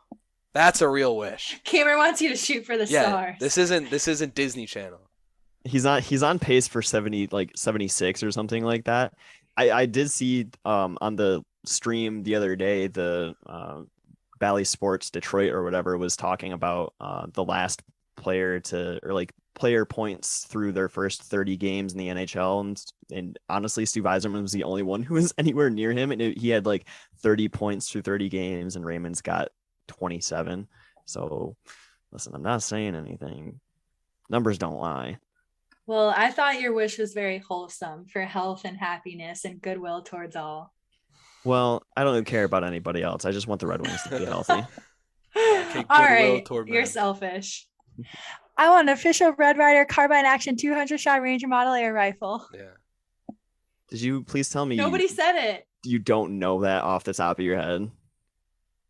That's a real wish. Cameron wants you to shoot for the stars. This isn't Disney Channel. He's on pace for 76 or something like that. I did see on the stream the other day, the Bally Sports Detroit or whatever was talking about the last player player points through their first 30 games in the NHL, and honestly Stu Yzerman was the only one who was anywhere near him, and he had like 30 points through 30 games, and Raymond's got 27. So listen, I'm not saying anything. Numbers don't lie. Well, I thought your wish was very wholesome for health and happiness and goodwill towards all. Well, I don't care about anybody else. I just want the Red Wings to be healthy. Okay, All goodwill right, toward you're men. selfish. I want an official Red Ryder carbine action 200 shot Ranger model air rifle. Yeah. Did you please tell me Nobody said it. you don't know that off the top of your head?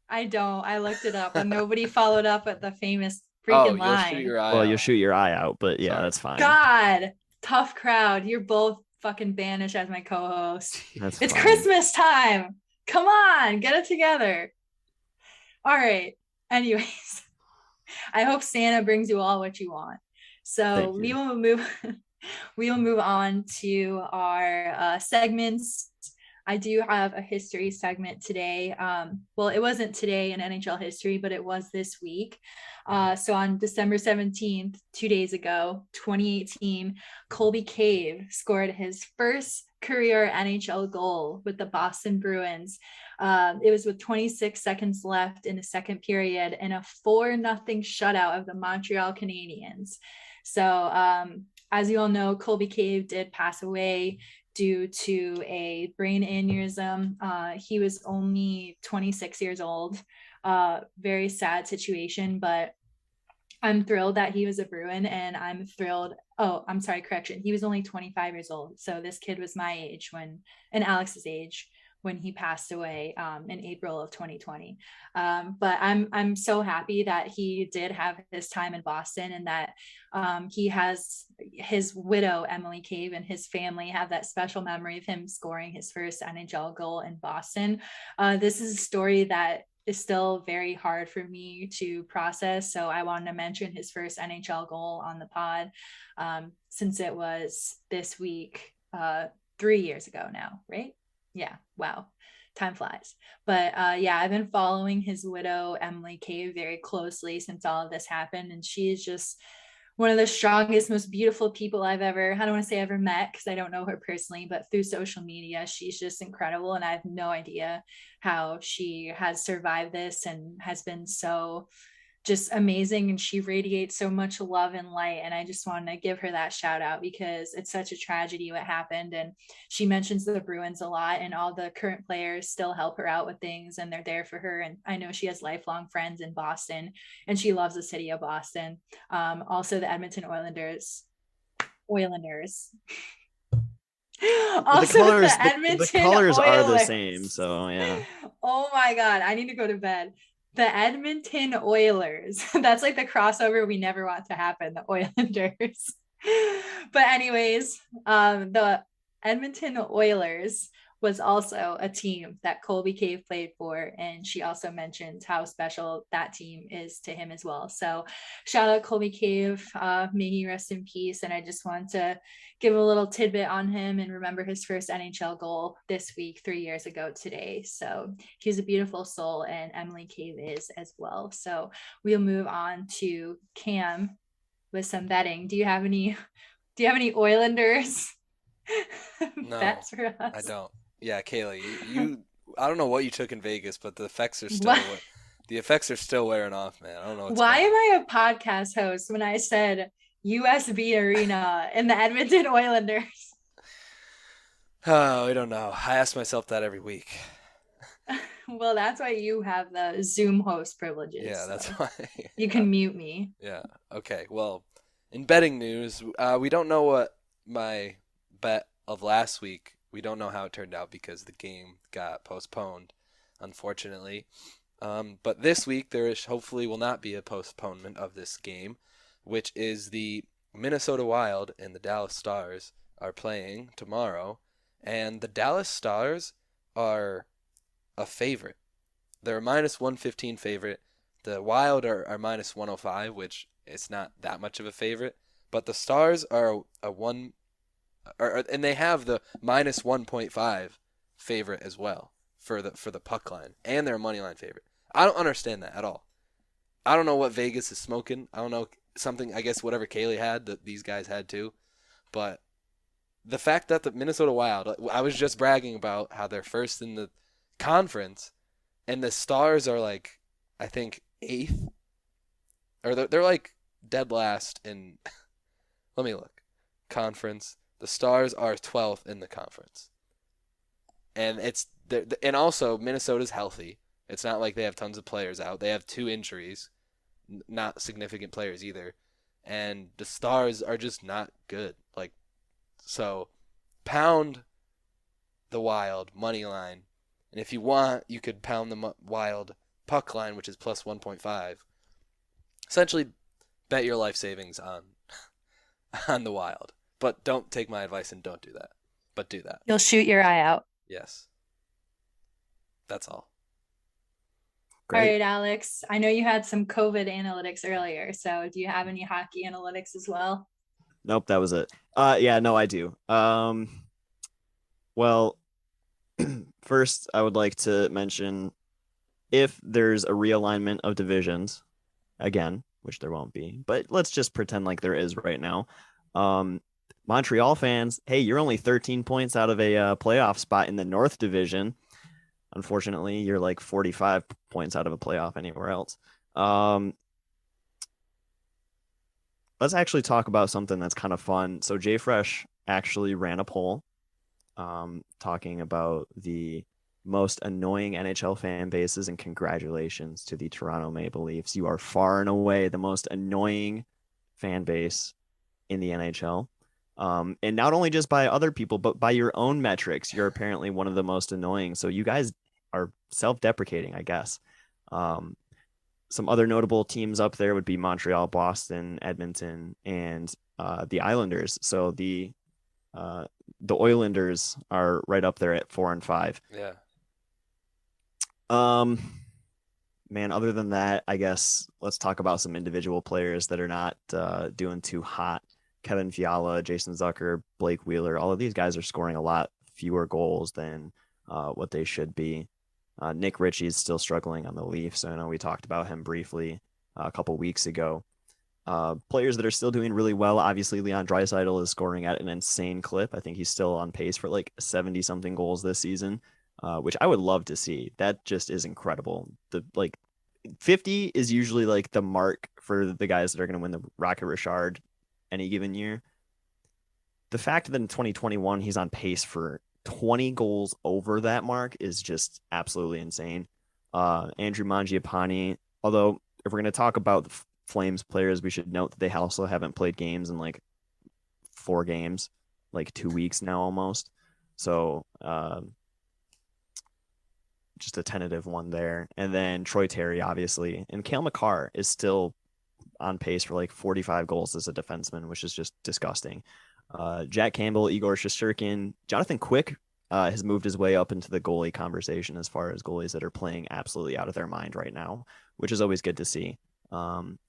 I don't. I looked it up, and nobody followed up with the famous Oh, freaking you'll line. shoot your eye Well, out. you'll shoot your eye out, but yeah, Sorry. that's fine. God, tough crowd. You're both fucking banished as my co-host. That's It's fine. Christmas time. Come on, get it together. All right. Anyways, I hope Santa brings you all what you want. So Thank we you. will move. We will move on to our segments. I do have a history segment today. Well, it wasn't today in NHL history, but it was this week. So on December 17th, 2 days ago, 2018, Colby Cave scored his first career NHL goal with the Boston Bruins. It was with 26 seconds left in the second period and a 4-0 shutout of the Montreal Canadiens. So as you all know, Colby Cave did pass away due to a brain aneurysm. He was only 26 years old. Very sad situation, but I'm thrilled that he was a Bruin, and I'm thrilled. Oh, I'm sorry, correction. He was only 25 years old. So this kid was my age and Alex's age when he passed away in April of 2020. But I'm so happy that he did have his time in Boston, and that he has his widow, Emily Cave, and his family have that special memory of him scoring his first NHL goal in Boston. This is a story that is still very hard for me to process. So I wanted to mention his first NHL goal on the pod, since it was this week, 3 years ago now, right? Yeah. Wow. Time flies. But yeah, I've been following his widow, Emily Cave, very closely since all of this happened. And she is just one of the strongest, most beautiful people I don't want to say ever met, because I don't know her personally, but through social media, she's just incredible. And I have no idea how she has survived this and has been so just amazing. And she radiates so much love and light. And I just want to give her that shout out, because it's such a tragedy what happened. And she mentions the Bruins a lot, and all the current players still help her out with things, and they're there for her. And I know she has lifelong friends in Boston, and she loves the city of Boston. Also the Edmonton Oilanders. Also the Edmonton the colors are the Oilers. same, so yeah. Oh my God, I need to go to bed. The Edmonton Oilers. That's like the crossover we never want to happen, the Oilanders. But anyways, the Edmonton Oilers was also a team that Colby Cave played for, and she also mentioned how special that team is to him as well. So shout out Colby Cave, may he rest in peace. And I just want to give a little tidbit on him and remember his first NHL goal this week, 3 years ago today. So he's a beautiful soul, and Emily Cave is as well. So we'll move on to Cam with some betting. Do you have any Oilanders No, bets for us? I don't. Yeah, Caylee, you I don't know what you took in Vegas, but the effects are still wearing off, man. I don't know what's Why going am I a podcast host when I said USB Arena and the Edmonton Oilanders? Oh, I don't know. I ask myself that every week. Well, that's why you have the Zoom host privileges. Yeah, that's so why. you can mute me. Yeah. Okay. Well, in betting news, we don't know what my bet of last week. We don't know how it turned out because the game got postponed, unfortunately. But this week there is hopefully will not be a postponement of this game, which is the Minnesota Wild and the Dallas Stars are playing tomorrow, and the Dallas Stars are a favorite. They're a minus 115 favorite. The Wild are minus 105, which is not that much of a favorite. But the Stars are a one, and they have the minus 1.5 favorite as well for the puck line, and they're a money line favorite. I don't understand that at all. I don't know what Vegas is smoking. I don't know something. I guess whatever Caylee had, that these guys had too. But the fact that the Minnesota Wild, I was just bragging about how they're first in the conference, and the Stars are like, I think, 8th, or they're like dead last in. Let me look. Conference. The Stars are 12th in the conference, and and also Minnesota's healthy. It's not like they have tons of players out. They have 2 injuries, not significant players either, and the Stars are just not good. Like, so, pound the Wild money line, and if you want, you could pound the Wild puck line, which is plus 1.5. Essentially, bet your life savings on on the Wild. But don't take my advice and don't do that. But do that. You'll shoot your eye out. Yes. That's all. Great. All right, Alex. I know you had some COVID analytics earlier. So do you have any hockey analytics as well? Nope, that was it. Yeah, no, I do. Well, first I would like to mention if there's a realignment of divisions, again, which there won't be, but let's just pretend like there is right now. Montreal fans, hey, you're only 13 points out of a playoff spot in the North Division. Unfortunately, you're like 45 points out of a playoff anywhere else. Let's actually talk about something that's kind of fun. So JFresh actually ran a poll talking about the most annoying NHL fan bases, and congratulations to the Toronto Maple Leafs. You are far and away the most annoying fan base in the NHL. And not only just by other people, but by your own metrics, you're apparently one of the most annoying. So you guys are self-deprecating, I guess. Some other notable teams up there would be Montreal, Boston, Edmonton, and the Islanders. So the Oilanders are right up there at 4 and 5. Yeah. Man, other than that, I guess let's talk about some individual players that are not doing too hot. Kevin Fiala, Jason Zucker, Blake Wheeler, all of these guys are scoring a lot fewer goals than what they should be. Nick Ritchie is still struggling on the Leafs. I know we talked about him briefly a couple weeks ago. Players that are still doing really well, obviously Leon Draisaitl is scoring at an insane clip. I think he's still on pace for like 70-something goals this season, which I would love to see. That just is incredible. 50 is usually like the mark for the guys that are going to win the Rocket Richard any given year. The fact that in 2021 he's on pace for 20 goals over that mark is just absolutely insane. Andrew Mangiapane, although if we're going to talk about the Flames players, we should note that they also haven't played games in like 4 games, like 2 weeks now almost. So just a tentative one there. And then Troy Terry, obviously. And Cale Makar is still on pace for like 45 goals as a defenseman, which is just disgusting. Jack Campbell, Igor Shesterkin, Jonathan Quick has moved his way up into the goalie conversation as far as goalies that are playing absolutely out of their mind right now, which is always good to see.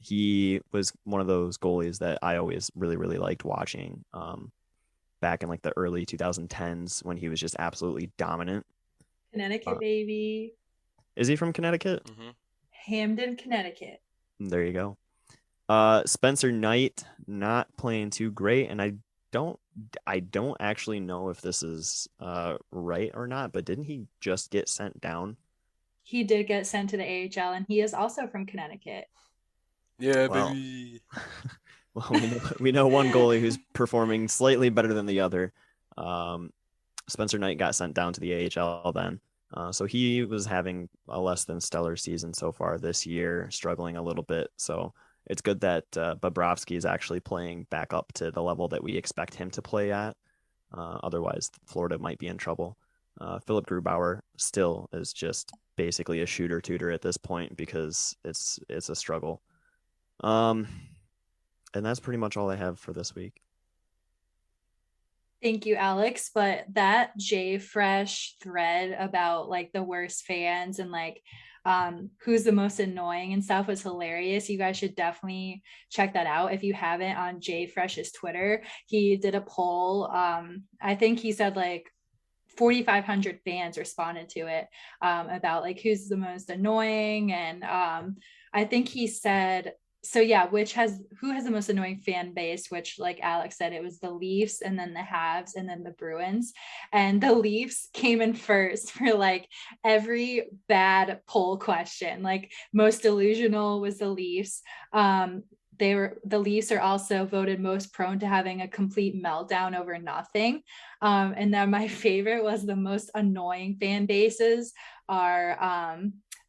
He was one of those goalies that I always really, really liked watching back in like the early 2010s when he was just absolutely dominant. Connecticut, baby. Is he from Connecticut? Mm-hmm. Hamden, Connecticut. There you go. Spencer Knight not playing too great, and I don't actually know if this is right or not, but didn't he just get sent down? He did get sent to the AHL, and he is also from Connecticut. Yeah, Well, baby. Well, we know one goalie who's performing slightly better than the other. Spencer Knight got sent down to the AHL then. So he was having a less than stellar season so far this year, struggling a little bit. So it's good that Bobrovsky is actually playing back up to the level that we expect him to play at. Otherwise, Florida might be in trouble. Philip Grubauer still is just basically a shooter tutor at this point because it's a struggle. And that's pretty much all I have for this week. Thank you, Alex. But that J Fresh thread about like the worst fans and like who's the most annoying and stuff was hilarious. You guys should definitely check that out if you haven't on J Fresh's Twitter. He did a poll. I think he said like 4,500 fans responded to it about like who's the most annoying, and I think he said, so yeah, who has the most annoying fan base, which like Alex said, it was the Leafs and then the Habs and then the Bruins, and the Leafs came in first for like every bad poll question. Like most delusional was the Leafs. The Leafs are also voted most prone to having a complete meltdown over nothing. And then my favorite was the most annoying fan bases are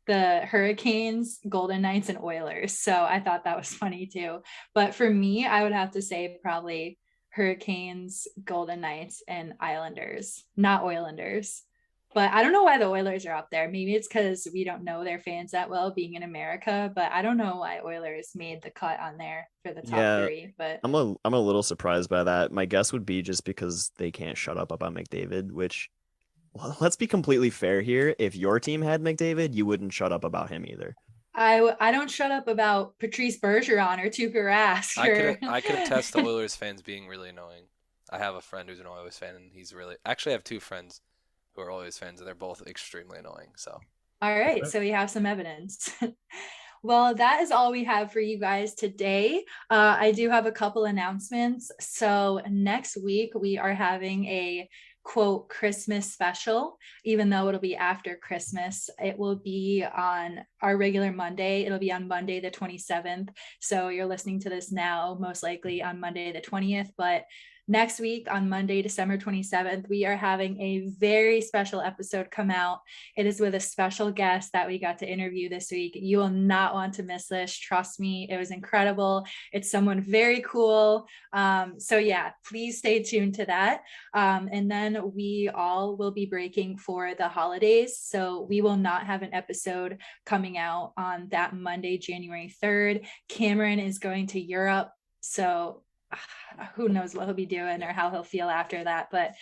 the Hurricanes, Golden Knights, and Oilers. So I thought that was funny too. But for me, I would have to say probably Hurricanes, Golden Knights, and Islanders, not Oilanders. But I don't know why the Oilers are up there. Maybe it's because we don't know their fans that well being in America, but I don't know why Oilers made the cut on there for the top three. But I'm a little surprised by that. My guess would be just because they can't shut up about McDavid, which, well, let's be completely fair here. If your team had McDavid, you wouldn't shut up about him either. I don't shut up about Patrice Bergeron or Tuukka Rask. I could attest to Oilers fans being really annoying. I have a friend who's an Oilers fan, and actually I have two friends who are Oilers fans, and they're both extremely annoying. So, all right, so we have some evidence. Well, that is all we have for you guys today. I do have a couple announcements. So next week we are having a quote Christmas special, even though it'll be after Christmas. It will be on our regular Monday. It'll be on Monday the 27th. So you're listening to this now, most likely on Monday the 20th, but next week on Monday, December 27th, we are having a very special episode come out. It is with a special guest that we got to interview this week. You will not want to miss this. Trust me, it was incredible. It's someone very cool. So yeah, please stay tuned to that. And then we all will be breaking for the holidays. So we will not have an episode coming out on that Monday, January 3rd. Cameron is going to Europe. So who knows what he'll be doing or how he'll feel after that. But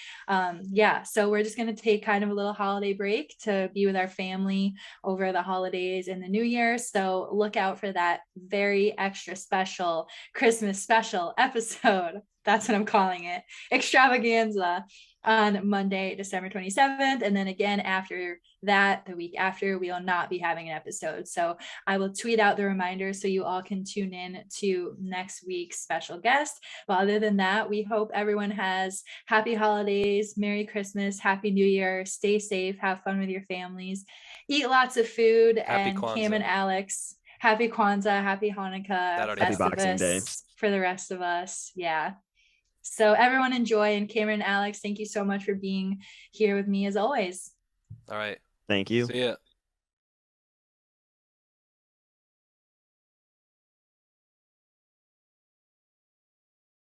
yeah, so we're just going to take kind of a little holiday break to be with our family over the holidays and the New Year. So look out for that very extra special Christmas special episode. That's what I'm calling it. Extravaganza on Monday, December 27th. And then again, after that, the week after, we will not be having an episode. So I will tweet out the reminder so you all can tune in to next week's special guest. But other than that, we hope everyone has happy holidays, Merry Christmas, Happy New Year, stay safe, have fun with your families, eat lots of food, happy and Kwanzaa. Cam and Alex, happy Kwanzaa, happy Hanukkah, happy Boxing Day for the rest of us. Yeah. So everyone enjoy, and Cameron and Alex, thank you so much for being here with me as always. All right. Thank you. See ya.